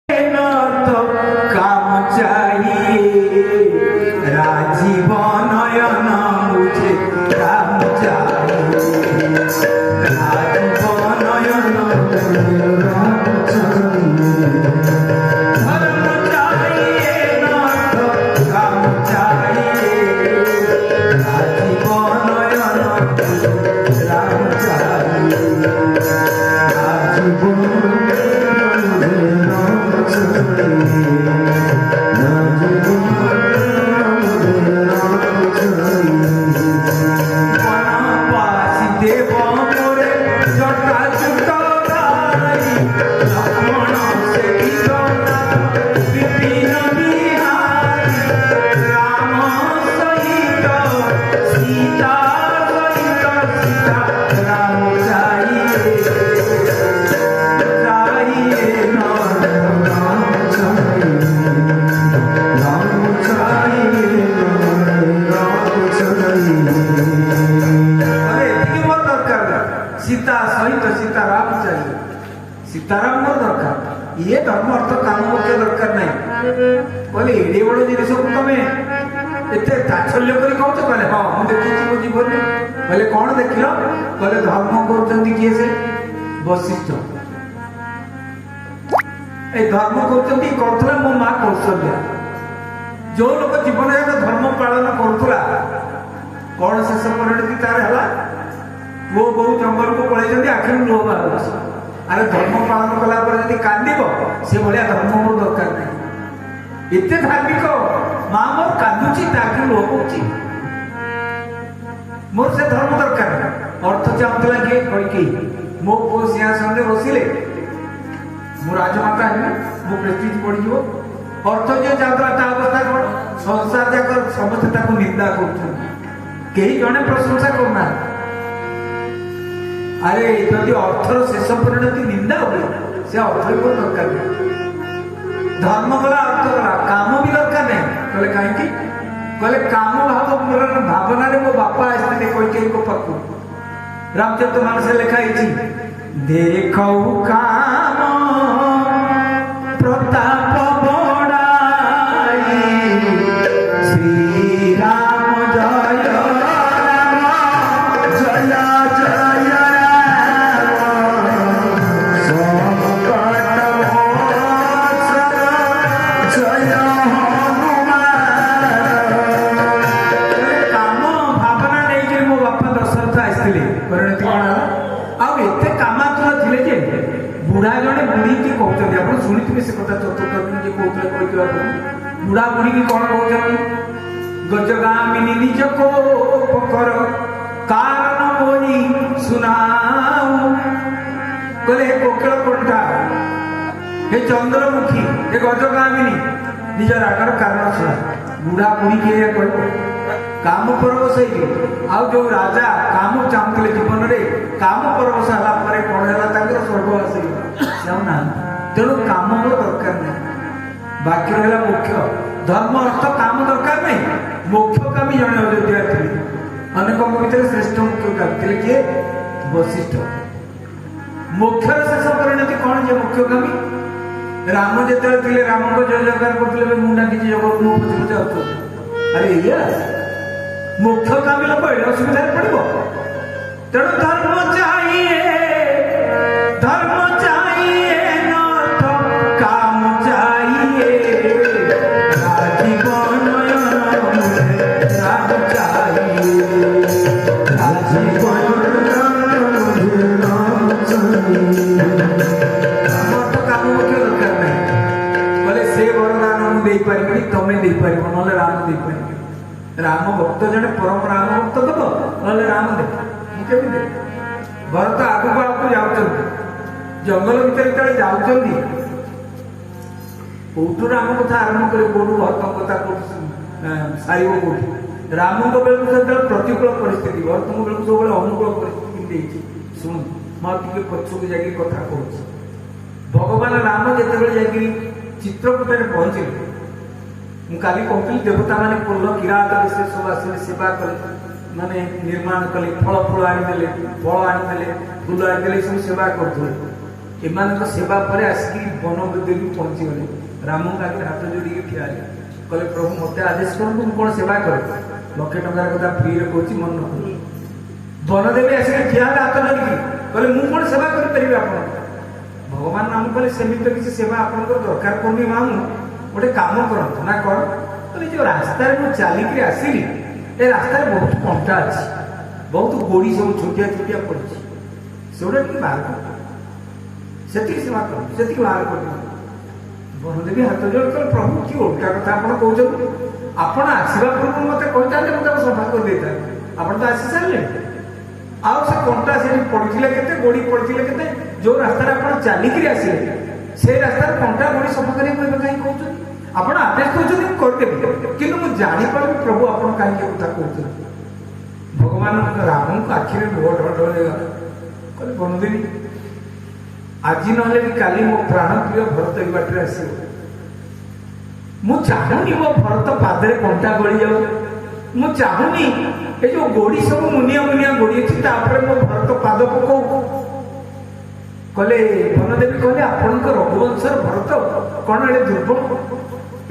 काम चाहिए राजीव नयन मुझे काम चाहिए राजीव नयन धर्म चाहिए नाथ काम चाहिए राजीव नयन राम चाहिए राजीव सीताराम दरकार ये धर्म अर्थ काम मुख्य दरकार नहीं बोले एडे बड़ जिनिस को तुम एत तात्सल्य कर कौच कहले हाँ मुझे देखी मो जीवन बोले कौन देख बोले धर्म कर किए से वशिष्ठ ए धर्म कर मो माँ कौशल्या जो लोग जीवन धर्म पालन करुला कौन शेष परिणति तार है वो बहु जंगल को पलैंट आखिर लुह बाहर अरे धर्म पालन कला कांदीब से भाया धर्म मोर दरकार नहीं एत धार्मिक माँ मोर कांदुची ताकि लुह पड़ुची मोर से धर्म दरकार अर्थ चाहूला किए कई मो पु सिंहासन बसिले मो राजमाता है मो प्रेस्टीज पड़ो अर्थ जो चाहूला ता अवस्था कौन संसार जाक समस्ते निंदा कर जड़े प्रशंसा करना अरे जदि अर्थर शेष परिणति निंदा हुए से अर्थ भी बहुत दरकार नहीं धर्म गला अर्थ गला काम भी दरकार नहीं कहले कहीं कहले काम भाव भावना रे मो बापा आसते कोई को पक्कू रामचरित मानस लिखाई देखौ काम प्रताप बड़ाई श्री राम जय राम जय जय बुढ़ा जड़े बुढ़ी की कहते आप शुणी से कथा चतुर्थ कहते बुढ़ा बुढ़ी की कौन कहते गजगामिनी निज को कर कारण बोली सुनाऊ कहले कोकिल कंठा हे चंद्रमुखी हे गजगामिनी निज रागर कारण सुना बुढ़ा बुढ़ी किए कह काम परवश आउ जो राजा काम चाहूले जीवन में काम परवश है कौन है स्वर्गवास तेणु काम दरकार नहीं बाकी रहा मुख्य धर्म अर्थ काम दरकार नहीं मुख्य कामी जड़े अयोध्या थे अनेक भर श्रेष्ठ मुख्य कामी थे किए वशिष्ठ मुख्य शेष परिणति कौन जे मुख्य कामी राम जो राम को जय जयकार करते मुझे किसी जगह मुझे पचे पचे अरे ये मुख्य कामी लोग असुविधा पड़ो तेणु धर्म चाहिए नाथ काम चाहिए राजीव नयन राम चाहिए राजीव राम चाहिए काम मुख्य दरकार नहीं बोले से वरदान मुझे पारि तुम्हें दे पार ना राम दे पार राम भक्त जड़े परम राम भक्त दब ना राम दे मुझे दे भरत आगू आगू जाऊँ जंगल भितर जाऊँ कौटू राम कथा आरंभ कर कौटू भरत कथा कौटू सारे कौटू राम बेलू प्रतिकूल परिस्थिति भरत बेलू सब अनुकूल परिस्थिति शुणु मैं पछक जाकि कथा कहूँ भगवान राम जिते जाकि चित्रकूट में पहुंचले मुझे कहती देवता मैंने पुल किरात से सब आस सेवा कले माने निर्माण कले फल फल आनीदे फल आनीदे फूल आनीदे सब सेवा करते एमान सेवा पर आसिक वन देवी पहुँची गले राम आगे हाथ जोड़ी ठिया कहले प्रभु मत आदेश कर कौन सेवा कर लक्षे टकर कथा फ्री कौच मन वनदेवी आसिक ठिया हाथ जोड़ी कहले मुझे कौन सेवा करें आप भगवान आम कहले सेमती तो किसी सेवा आप दरकार पड़नी माँ गोटे कम करत ना कौन कहले जो रास्तार मुझे चलिक आसली ए रास्तार बहुत कंटा अच्छी बहुत गोड़ी सब छोटिया छोटिया पड़ी से बाहर कर से सेवा कर बाहर कर वनदेवी हाथ जोड़ कर प्रभु कि उल्टा कथा आप कहते आपण आसवा पूर्व मत कहते मुझे सफा कर देता आप तो आसी सारे आउ से कंटा से पड़े के गोड़ी पड़े के जो रास्तार आप चलिक आसिले से रास्तार कंटा गोड़ी सफा करें कहीं कहते आप आदेश कहते करदेवी कि मुझे जापर प्रभु आप कहीं कथा कहते भगवान राम को आखिरी लुह ढल कहले वनदेवी आज ना काली मो प्राण प्रिय भरत ये बाटे आस चाहूनी मो भरत पादे कंटा गली जाऊ मु चाहूनी ये जो गोड़ी सब मुनिया मुनिया गोड़ी अच्छी मो भरत पाद पकौ कहले वनदेवी कहले आपण रघुवंशर भरत कौन ए दुर्बल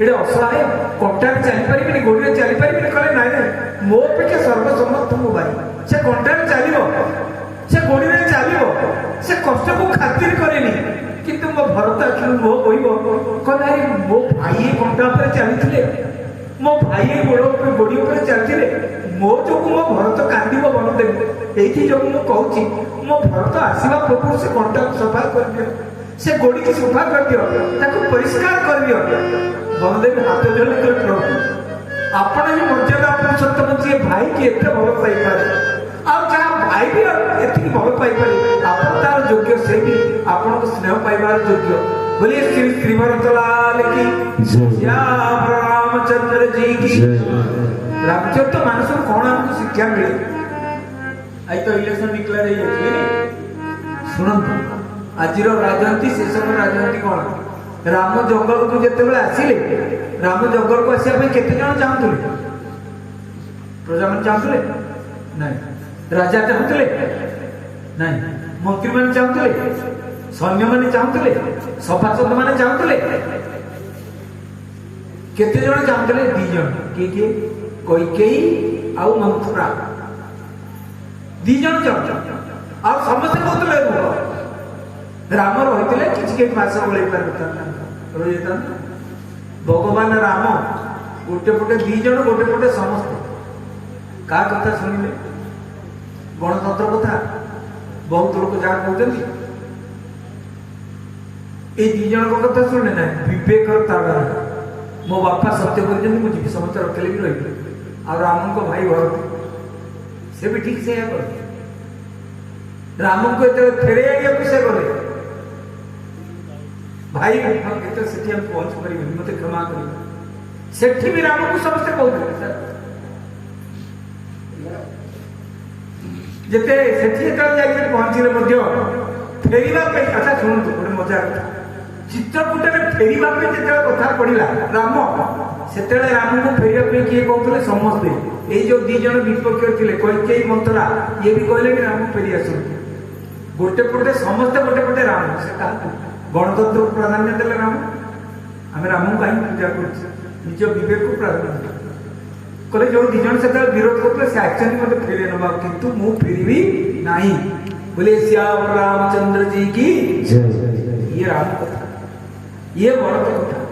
ये असहाय कंटार चलीपर गोड़ी चलीपर कहले नाई ना मो अपेक्षा सर्वसमर्थ मो भाई से कंटार चलो से गोड़ी में चलो से कष्ट को खातिर करेनि किंतु मो भरत आखिर मो कहले अरे मो भाई कंटा पर चलते मो भाई गोड़ गोड़ी पर चलते मो जो मो भरत कांद वनदेवी ये जो मुझे कहूँ मो भरत आसवा पूर्व से कंटा को सफा कर दियो से गोड़ी की सफा कर दियो ताको परिष्कार कर दियो वनदेवी हाथ जोड़ कर प्रभु आपण ही मर्यादा पुरुषोत्तम जी भाई की एत भल पाइपर भाई भी एति भल पाइपर आप तार योग्य से भी आपण स्नेह पाइबार योग्य बोलिए श्री श्रीभरत लाल की रामचंद्र जी की रामचरित मानस कौन हमको शिक्षा मिले आई तो इलेक्शन डिक्लेयर शुणु आज राजनीति शेष राजनीति कौन राम जंगल को जिते आसिले राम जंगल को आसा केते जन चाहूले प्रजा मान चाहूले नहीं राजा चाहूले नहीं मंत्री मैंने चाहूले सैन्य मैंने चाहूले सभासद मैंने चाहूले केते जन चाहूले दी जन किए कैकेयी आउ मंथरा दी जन चाहूले आ समस्त कहते राम रही किसी मास बड़े रही भगवान राम गोटे पटे दी जन गोटे पटे समस्त क्या कथा शुणिले गणतंत्र कथा बहुत लोग जहाँ कहते ये दी जन कथा शुणे ना विवेक ताड़ा मो बापा सत्य कर मुझे समस्त रखले भी रही आ राम को भाई भरत से भी ठीक से राम को फेरे से गले भाई से पहुंच पारे मत क्षमा कर सेठी भी राम को समस्ते कहते जिते सेठी पहुंचले फेरवा अच्छा शुणु गोटे मजा चित्रकूट में फेरवा जो कथा पड़ा राम से राम को फेरवा किए कहते समस्ते ये जो दी जन विपक्ष थे कैकेयी मंथरा ये भी कहले कि राम फेरी आस गोटे पटे समस्ते गोटे पटे राम से गणतंत्र को प्राधान्य देले राम आम राम को कहीं पूजा कर विवेक को प्राधान्य कहले जो दी जन से विरोध करते से एक्चुअली मत फेरे नवा किंतु मु फेरबी नहीं बोले श्याम रामचंद्र जी की ये राम कथा ये भरत कथा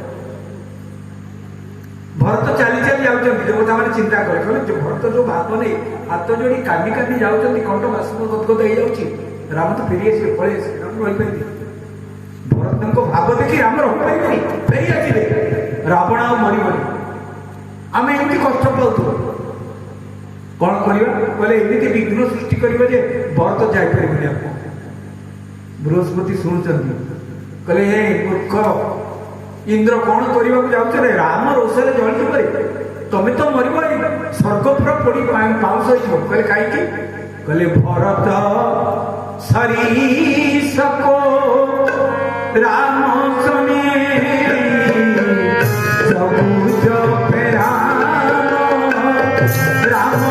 भरत चली चली जाऊँ जो कथा मैंने चिंता करे जो भरत जो भाग नहीं हाथ जोड़ी कांदी कांदी जाऊँ कंठ बाष्प गदगद हो जाऊँगी राम तो फेरी आस पलि आस राम रही पारे भरत को भाव देखी राम रही फेरी आसे रावण आ मरबनी आम एमती कष्ट पाऊ कौन करवा कहले एमती विघ्न सृष्टि करेंगे भरत जापर बृहस्पति शुणुंट कहले हे मूर्ख इंद्र कौन करने को जाऊे राम रोषे जलती पारे तमें तो मरब स्वर्ग पूरा पड़ी पाउस हो कहले कहीं कहले भरत सरी सको राम सुने राम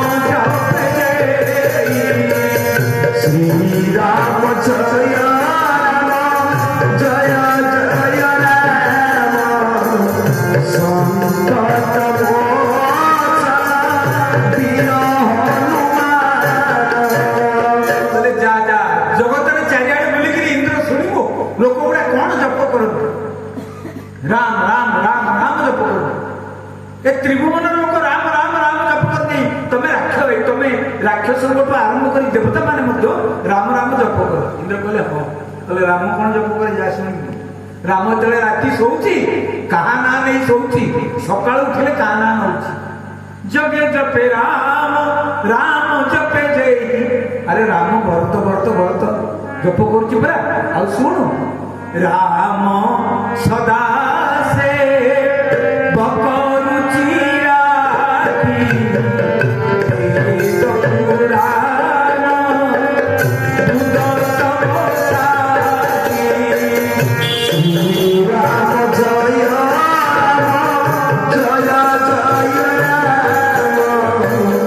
श्री राम जय राम राम राम राम जप करो ए त्रिभुवन लोक राम राम राम जप करते तमें राक्ष तमें राक्षस आरंभ कर देवता मैंने राम राम जप कर इंद्र कहले हाँ कहले राम कौन जप कर जा शुणी राम जो राति शोची कहा ना नहीं शोची सका उठे क्या ना नौची जगे जपे राम राम जपे जय अरे राम भरत भरत भरत जप कर शुणु राम सदा